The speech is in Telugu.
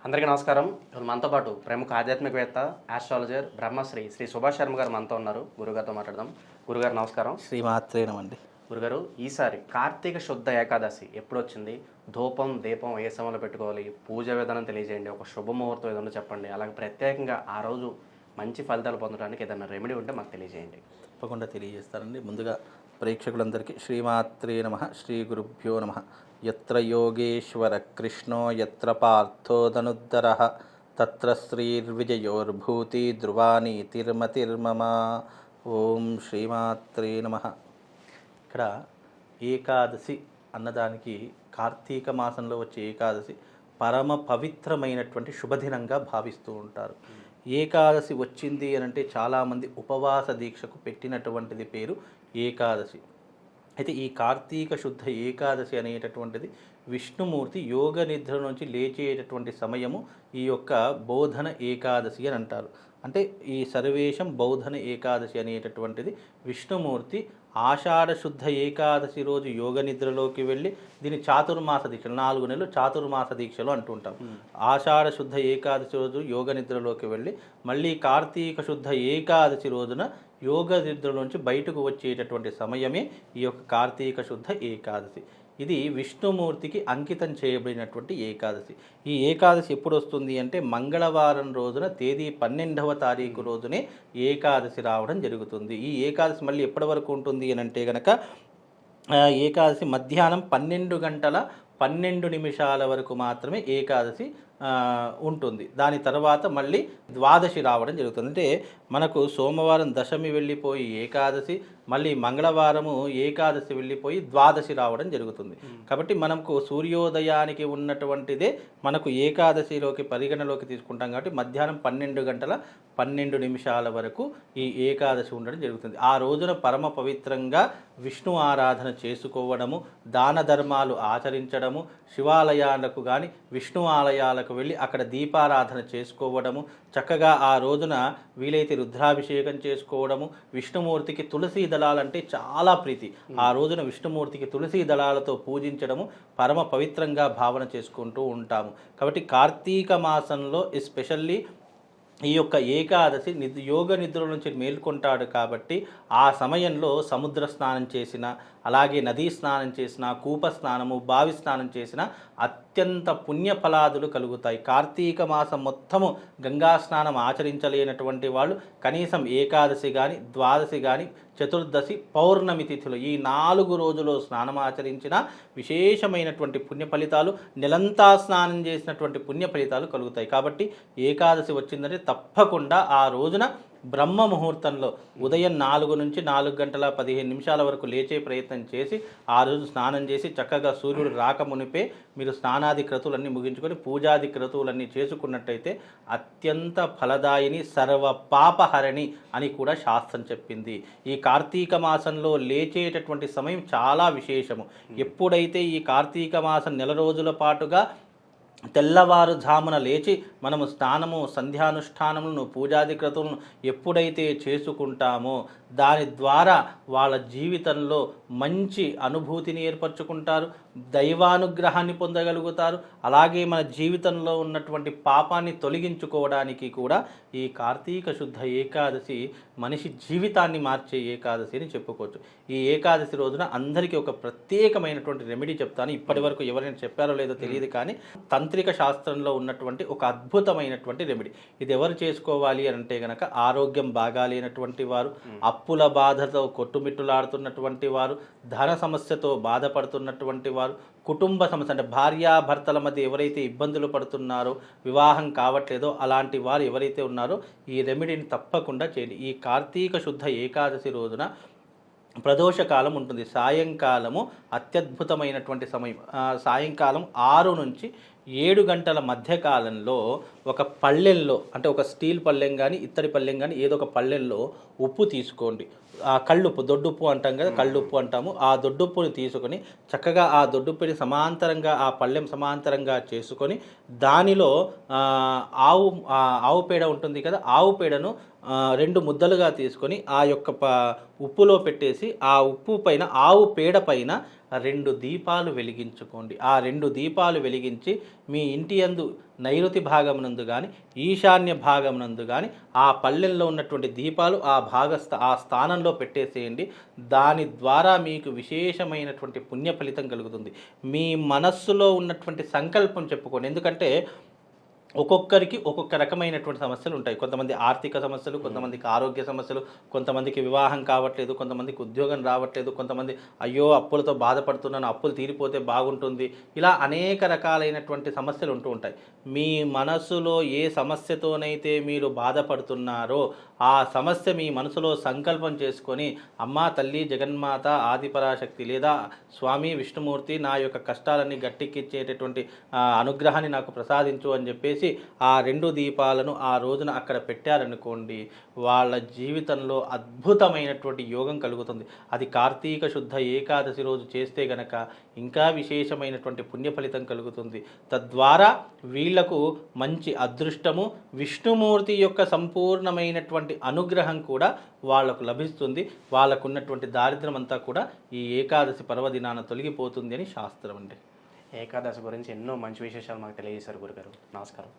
అందరికీ నమస్కారం. ఇప్పుడు మనతో పాటు ప్రముఖ ఆధ్యాత్మికవేత్త, ఆస్ట్రాలజర్ బ్రహ్మశ్రీ శ్రీ సుభాష్ శర్మ గారు మనతో ఉన్నారు. గురుగారితో మాట్లాడదాం. గురుగారు నమస్కారం. శ్రీమాత్రేనమండి. గురుగారు, ఈసారి కార్తీక శుద్ధ ఏకాదశి ఎప్పుడు వచ్చింది? ధూపం దీపం ఏ సమయంలో పెట్టుకోవాలి? పూజ విధానం తెలియజేయండి. ఒక శుభముహూర్తం ఏదన్నా చెప్పండి. అలాగే ప్రత్యేకంగా ఆ రోజు మంచి ఫలితాలు పొందడానికి ఏదైనా రెమెడీ ఉంటే మాకు తెలియజేయండి. తప్పకుండా తెలియజేస్తారండి. ముందుగా ప్రేక్షకులందరికీ శ్రీమాత్రే నమః, శ్రీ గురుభ్యో నమః. యత్ర యోగేశ్వర కృష్ణో యత్ర పార్థో ధనుద్ధరః తత్ర శ్రీర్విజయోర్భూతి ధ్రువాని తిర్మతిర్మమ. ఓం శ్రీమాత్రే నమః. ఇక్కడ ఏకాదశి అన్నదానికి కార్తీక మాసంలో వచ్చే ఏకాదశి పరమ పవిత్రమైనటువంటి శుభదినంగా భావిస్తూ ఉంటారు. ఏకాదశి వచ్చింది అని అంటే చాలామంది ఉపవాస దీక్షకు పెట్టినటువంటిది పేరు ఏకాదశి. అయితే ఈ కార్తీక శుద్ధ ఏకాదశి అనేటటువంటిది విష్ణుమూర్తి యోగ నిద్ర నుంచి లేచేటటువంటి సమయము ఈ యొక్క బోధన ఏకాదశి అని అంటారు. అంటే ఈ సర్వేషం బౌధన ఏకాదశి అనేటటువంటిది విష్ణుమూర్తి ఆషాఢ శుద్ధ ఏకాదశి రోజు యోగ నిద్రలోకి వెళ్ళి దీని చాతుర్మాస దీక్షలు 4 నెలలు చాతుర్మాస దీక్షలు అంటుంటాం. ఆషాఢ శుద్ధ ఏకాదశి రోజు యోగ నిద్రలోకి వెళ్ళి మళ్ళీ కార్తీక శుద్ధ ఏకాదశి రోజున యోగ నిద్ర నుంచి బయటకు వచ్చేటటువంటి సమయమే ఈ యొక్క కార్తీక శుద్ధ ఏకాదశి. ఇది విష్ణుమూర్తికి అంకితం చేయబడినటువంటి ఏకాదశి. ఈ ఏకాదశి ఎప్పుడు వస్తుంది అంటే మంగళవారం రోజున తేదీ 12వ తారీఖు రోజునే ఏకాదశి రావడం జరుగుతుంది. ఈ ఏకాదశి మళ్ళీ ఎప్పటి వరకు ఉంటుంది అని అంటే కనుక ఏకాదశి మధ్యాహ్నం 12 గంటల 12 నిమిషాల వరకు మాత్రమే ఏకాదశి ఉంటుంది. దాని తర్వాత మళ్ళీ ద్వాదశి రావడం జరుగుతుంది. అంటే మనకు సోమవారం దశమి వెళ్ళిపోయి ఏకాదశి, మళ్ళీ మంగళవారము ఏకాదశి వెళ్ళిపోయి ద్వాదశి రావడం జరుగుతుంది. కాబట్టి మనకు సూర్యోదయానికి ఉన్నటువంటిదే మనకు ఏకాదశిలోకి పరిగణలోకి తీసుకుంటాం. కాబట్టి మధ్యాహ్నం 12 గంటల 12 నిమిషాల వరకు ఈ ఏకాదశి ఉండడం జరుగుతుంది. ఆ రోజున పరమ పవిత్రంగా విష్ణు ఆరాధన చేసుకోవడము, దాన ధర్మాలు ఆచరించడము, శివాలయాలకు కానీ విష్ణు ఆలయాలకు వెళ్ళి అక్కడ దీపారాధన చేసుకోవడము, చక్కగా ఆ రోజున వీలైతే రుద్రాభిషేకం చేసుకోవడము, విష్ణుమూర్తికి తులసి దళాలంటే చాలా ప్రీతి. ఆ రోజున విష్ణుమూర్తికి తులసి దళాలతో పూజించడము పరమ పవిత్రంగా భావన చేసుకుంటూ ఉంటాము. కాబట్టి కార్తీక మాసంలో ఎస్పెషల్లీ ఈ యొక్క ఏకాదశి యోగ నిద్ర నుంచి మేల్కొంటాడు. కాబట్టి ఆ సమయంలో సముద్ర స్నానం చేసిన, అలాగే నదీ స్నానం చేసిన, కూప స్నానము, బావి స్నానం చేసిన అత్యంత పుణ్యఫలాదులు కలుగుతాయి. కార్తీక మాసం మొత్తము గంగా స్నానం ఆచరించలేనటువంటి వాళ్ళు కనీసం ఏకాదశి కానీ, ద్వాదశి కానీ, చతుర్దశి, పౌర్ణమి తిథులు ఈ 4 రోజులు స్నానం ఆచరించిన విశేషమైనటువంటి పుణ్య ఫలితాలు, నెలంతా స్నానం చేసినటువంటి పుణ్య ఫలితాలు కలుగుతాయి. కాబట్టి ఏకాదశి వచ్చిందంటే తప్పకుండా ఆ రోజున బ్రహ్మ ముహూర్తంలో ఉదయం 4 నుంచి 4 గంటల 15 నిమిషాల వరకు లేచే ప్రయత్నం చేసి ఆ రోజు స్నానం చేసి చక్కగా సూర్యుడు రాకమునిపే మీరు స్నానాది క్రతువులన్నీ ముగించుకొని పూజాది క్రతువులన్నీ చేసుకున్నట్టయితే అత్యంత ఫలదాయిని సర్వ పాపహరణి అని కూడా శాస్త్రం చెప్పింది. ఈ కార్తీక మాసంలో లేచేటటువంటి సమయం చాలా విశేషము. ఎప్పుడైతే ఈ కార్తీక మాసం నెల రోజుల పాటుగా తెల్లవారుజామున లేచి మనము స్నానము, సంధ్యానుష్ఠానములను, పూజాది క్రతువులను ఎప్పుడైతే చేసుకుంటామో దాని ద్వారా వాళ్ళ జీవితంలో మంచి అనుభూతిని ఏర్పరచుకుంటారు, దైవానుగ్రహాన్ని పొందగలుగుతారు. అలాగే మన జీవితంలో ఉన్నటువంటి పాపాన్ని తొలగించుకోవడానికి కూడా ఈ కార్తీక శుద్ధ ఏకాదశి మనిషి జీవితాన్ని మార్చే ఏకాదశి అని చెప్పుకోవచ్చు. ఈ ఏకాదశి రోజున అందరికీ ఒక ప్రత్యేకమైనటువంటి రెమెడీ చెప్తాను. ఇప్పటి వరకు ఎవరైనా చెప్పారో లేదో తెలియదు, కానీ తాంత్రిక శాస్త్రంలో ఉన్నటువంటి ఒక అద్భుతమైనటువంటి రెమెడీ. ఇది ఎవరు చేసుకోవాలి అని అంటే కనుక ఆరోగ్యం బాగాలేనటువంటి వారు, అప్పుల బాధతో కొట్టుమిట్టులాడుతున్నటువంటి వారు, ధన సమస్యతో బాధపడుతున్నటువంటి వారు, కుటుంబ సమస్య అంటే భార్యాభర్తల మధ్య ఎవరైతే ఇబ్బందులు పడుతున్నారో, వివాహం కావట్లేదో అలాంటి వారు ఎవరైతే ఉన్నారో ఈ రెమెడీని తప్పకుండా చేయండి. ఈ కార్తీక శుద్ధ ఏకాదశి రోజున ప్రదోషకాలం ఉంటుంది. సాయంకాలము అత్యద్భుతమైనటువంటి సమయం. సాయంకాలం 6 నుంచి 7 గంటల మధ్యకాలంలో ఒక పళ్ళెంలో, అంటే ఒక స్టీల్ పళ్ళెం కానీ ఇత్తడి పళ్ళెం కానీ ఏదో ఒక పళ్ళెంలో ఉప్పు తీసుకోండి. ఆ కళ్ళుప్పు, దొడ్డుప్పు అంటాం కదా, కళ్ళుప్పు అంటాము. ఆ దొడ్డుప్పుని తీసుకొని చక్కగా ఆ దొడ్డుప్పుని సమాంతరంగా ఆ పళ్ళెం సమాంతరంగా చేసుకొని దానిలో ఆవు పేడ ఉంటుంది కదా, ఆవు పేడను 2 ముద్దలుగా తీసుకొని ఆ యొక్క ఉప్పులో పెట్టేసి ఆ ఉప్పు పైన, ఆవు పేడ పైన 2 దీపాలు వెలిగించుకోండి. ఆ 2 దీపాలు వెలిగించి మీ ఇంటి యందు నైరుతి భాగమునందు కానీ ఈశాన్య భాగమునందు కానీ ఆ పళ్ళెల్లో ఉన్నటువంటి దీపాలు ఆ స్థానంలో పెట్టేసేయండి. దాని ద్వారా మీకు విశేషమైనటువంటి పుణ్య ఫలితం కలుగుతుంది. మీ మనస్సులో ఉన్నటువంటి సంకల్పం చెప్పుకోండి. ఎందుకంటే ఒక్కొక్కరికి ఒక్కొక్క రకమైనటువంటి సమస్యలు ఉంటాయి. కొంతమంది ఆర్థిక సమస్యలు, కొంతమందికి ఆరోగ్య సమస్యలు, కొంతమందికి వివాహం కావట్లేదు, కొంతమందికి ఉద్యోగం రావట్లేదు, కొంతమంది అయ్యో అప్పులతో బాధపడుతున్నాను, అప్పులు తీరిపోతే బాగుంటుంది, ఇలా అనేక రకాలైనటువంటి సమస్యలు ఉంటూ ఉంటాయి. మీ మనసులో ఏ సమస్యతోనైతే మీరు బాధపడుతున్నారో ఆ సమస్య మీ మనసులో సంకల్పం చేసుకొని అమ్మా తల్లి జగన్మాత ఆదిపరాశక్తి లేదా స్వామి విష్ణుమూర్తి నా యొక్క కష్టాలన్నీ గట్టెక్కిచ్చేటటువంటి అనుగ్రహాన్ని నాకు ప్రసాదించు అని చెప్పేసి ఆ 2 దీపాలను ఆ రోజున అక్కడ పెట్టారనుకోండి, వాళ్ళ జీవితంలో అద్భుతమైనటువంటి యోగం కలుగుతుంది. అది కార్తీక శుద్ధ ఏకాదశి రోజు చేస్తే గనక ఇంకా విశేషమైనటువంటి పుణ్య ఫలితం కలుగుతుంది. తద్వారా వీళ్లకు మంచి అదృష్టము, విష్ణుమూర్తి యొక్క సంపూర్ణమైనటువంటి అనుగ్రహం కూడా వాళ్లకు లభిస్తుంది. వాళ్ళకున్నటువంటి దారిద్ర్యం అంతా కూడా ఈ ఏకాదశి పర్వదినాన తొలగిపోతుంది అని శాస్త్రం అండి. ఏకాదశి గురించి ఎన్నో మంచి విశేషాలు మాకు తెలియజేశారు గురుగారు. నమస్కారం.